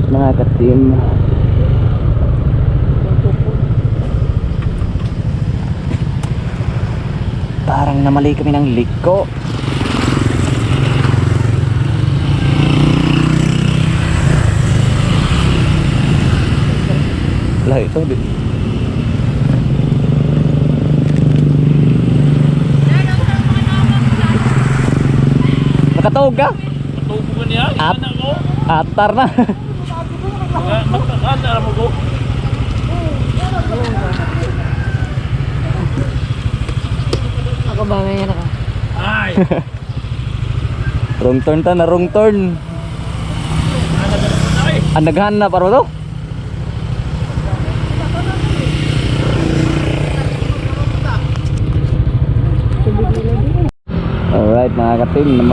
Mga ka-team, parang namali kami ng liko. Lah ito din. Nakatawag ka? Nakatawag ko niya? Atar na. Ako ba may yan ako? Ay! Wrong turn ta na, wrong turn. Naghan na paro to? Alright mga ka-team,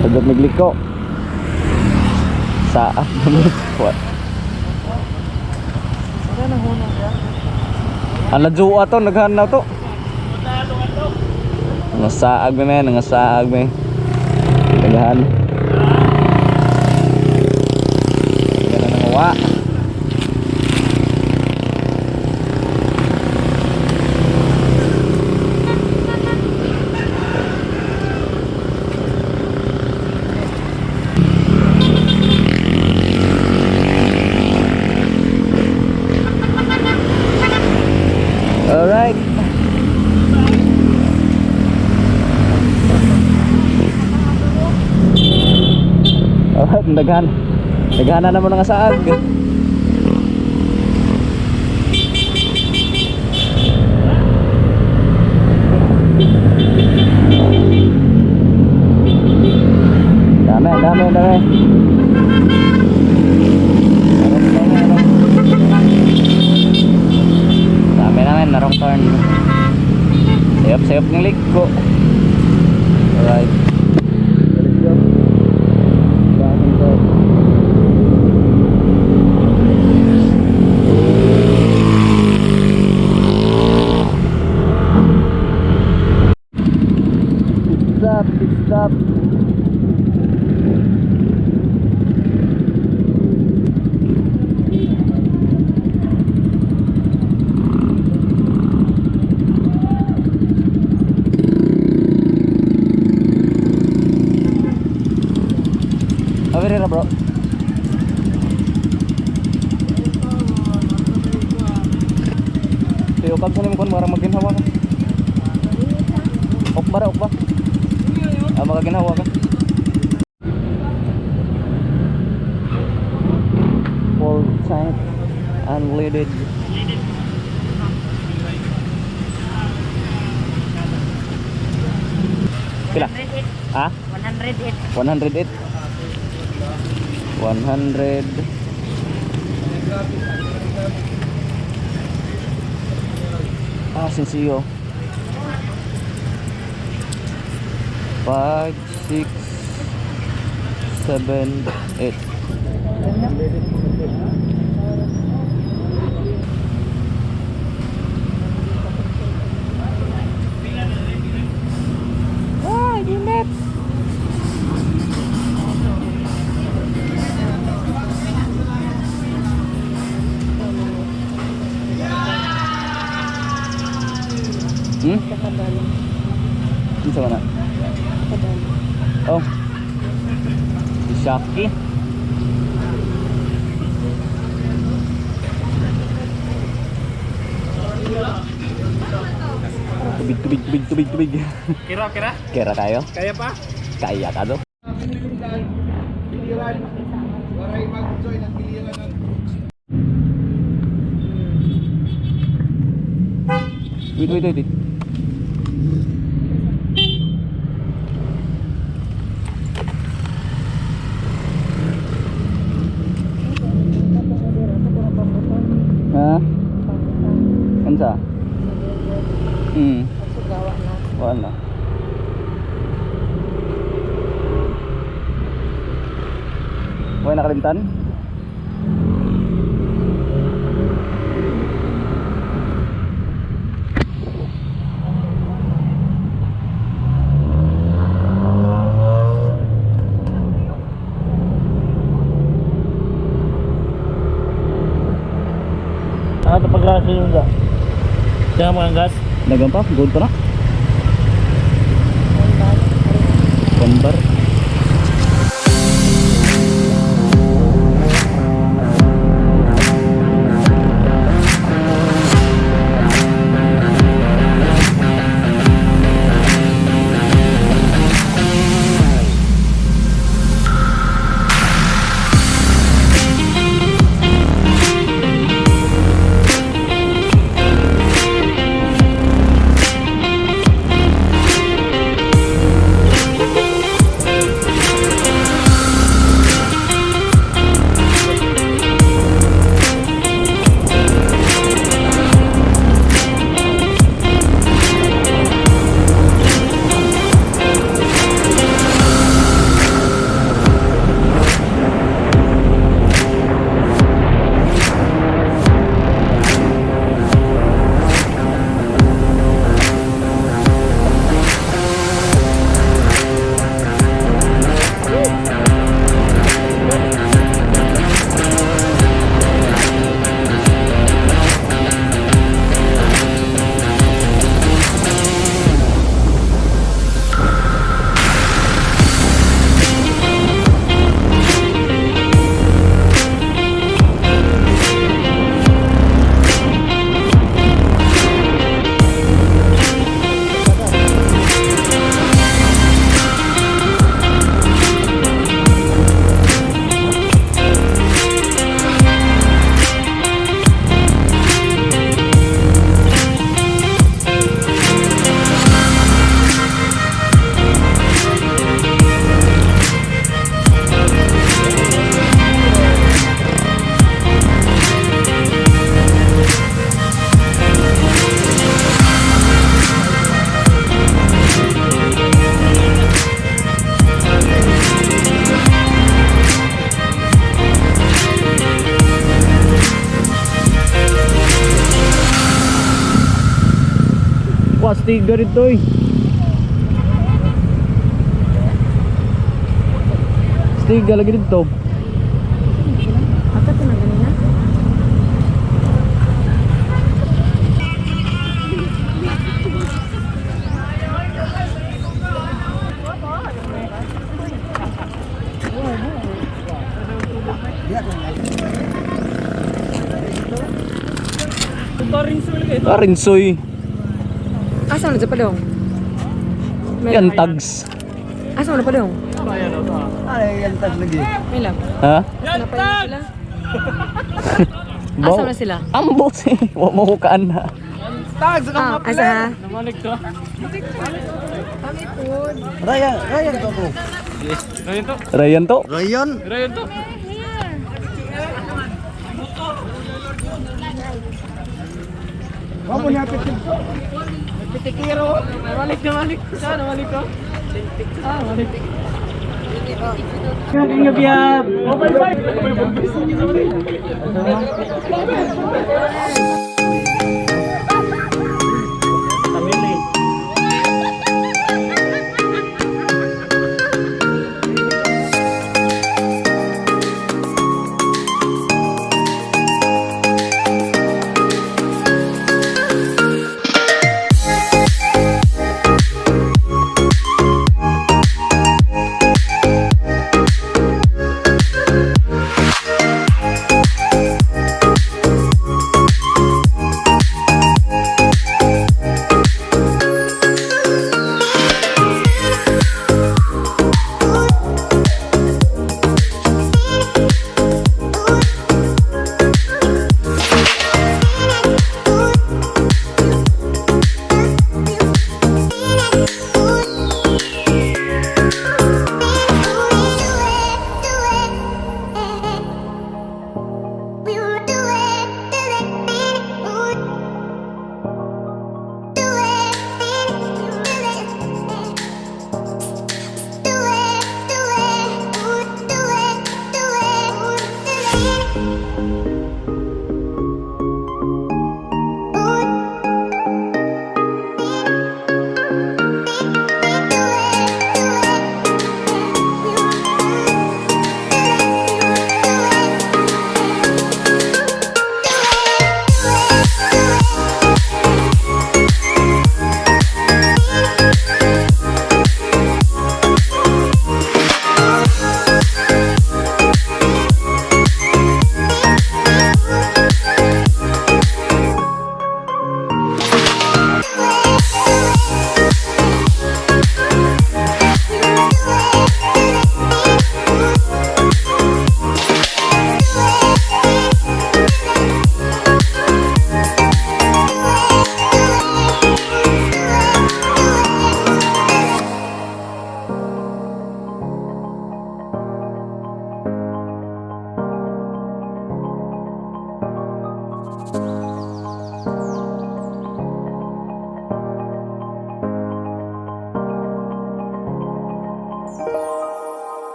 sagot nagliko. Saan? What? Ang ladyo to, naghan na to. Nangasaag may men, nangasaag may. Naghan. Naghan na nangawa. Alright. Alright, nagana naman ng asaag. Dami. Dami namin, narong turn. Sayop ng liko. Alright. Let's go. Daming turn. Pit stop. Averira bro. Tiyo kag sa kon marang maginhawa ka. Okba. Magaginhawa ka. gilid. Pila? 108. Ha? 108. 108. 100. Sensiyo. 5, 6, 7, 8. Init. Ini sama na? Oh. Si Shaki. Tubig. Kira? Kira kayo? Kaya pa? Kaya ka do? Wait. Ha? Ansa? Wala. Wala nakalimtan? Ito paglaso yung gas. Kaya mga gas. Dagang pa? Gold pa na? Konbar. Astig ganito eh. Astig lagi dito. Apa tuh naganina? Rinsoy. Asa na pa dong? Yan tags. Asa na pa dong? Ay, yan tag lagi. May lang. Ha? Yan tag. Asa na sila? Ambos eh. Huwag mo kukaan na. Asa ha? Namalik to. Ryan to po. Ryan to. Ryan to. Ryan. Ryan to. Kamu niya Pitikero. Namalik. Saan namalik ko? Namalik. Inyo biya. Oh, bye.